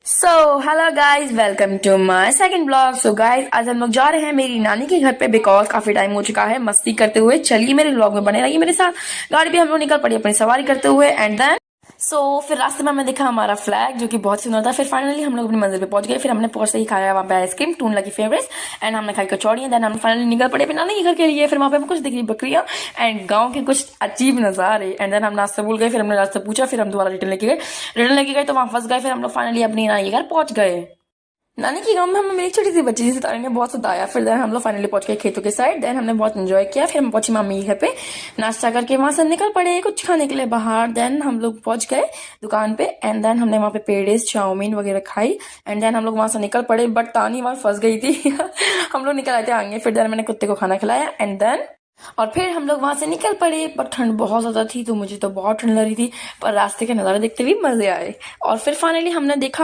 So hello guys, welcome to my second blog. So guys, आज हम लोग जा रहे हैं मेरी नानी के घर पे बिकॉज काफी टाइम हो चुका है मस्ती करते हुए। चलिए मेरे ब्लॉग में बने रहिए मेरे साथ। गाड़ी भी हम लोग निकल पड़ी अपनी सवारी करते हुए एंड देन फिर रास्ते में हमें दिखा हमारा फ्लैग जो कि बहुत सुंदर था। फिर फाइनली हम लोग अपनी मंजिल पे पहुंच गए। फिर हमने पहुंचते ही खाया वहाँ पे आइसक्रीम, टूनला की फेवरेट, एंड हमने खाई कचौड़ियाँ। देन हम फाइनली निकल पड़े अपने नानी के घर के लिए। फिर वहाँ पे हमें कुछ दिख रही बकरियाँ एंड गाँव के कुछ अजीब नजारे। एंड देन हम रास्ते भूल गए। फिर हमने रास्ता पूछा, फिर हम दोबारा रिटर्न लेके गए तो वहाँ फंस गए। फिर हम लोग फाइनली अपनी नानी के घर पहुंच गए। नानी के गांव में हमें मेरी छोटी सी बच्ची जिसे तारे ने बहुत सताया। फिर देन हम लोग फाइनली पहुंच गए खेतों के साइड। देन हमने बहुत एंजॉय किया। फिर हम पहुंची मम्मी के घर पे, नाश्ता करके वहां से निकल पड़े कुछ खाने के लिए बाहर। देन हम लोग पहुंच गए दुकान पे एंड देन हमने वहां पे पेड़ेस चाउमीन वगैरह खाई एंड देन हम लोग वहां से निकल पड़े। बट तानी वहां फंस गई थी हम लोग निकल आए थे आगे। फिर देन मैंने कुत्ते को खाना खिलाया एंड देन और फिर हम लोग वहां से निकल पड़े। पर ठंड बहुत ज्यादा थी तो मुझे तो बहुत ठंड लग रही थी, पर रास्ते के नजारे देखते भी मजे आए। और फिर फाइनली हमने देखा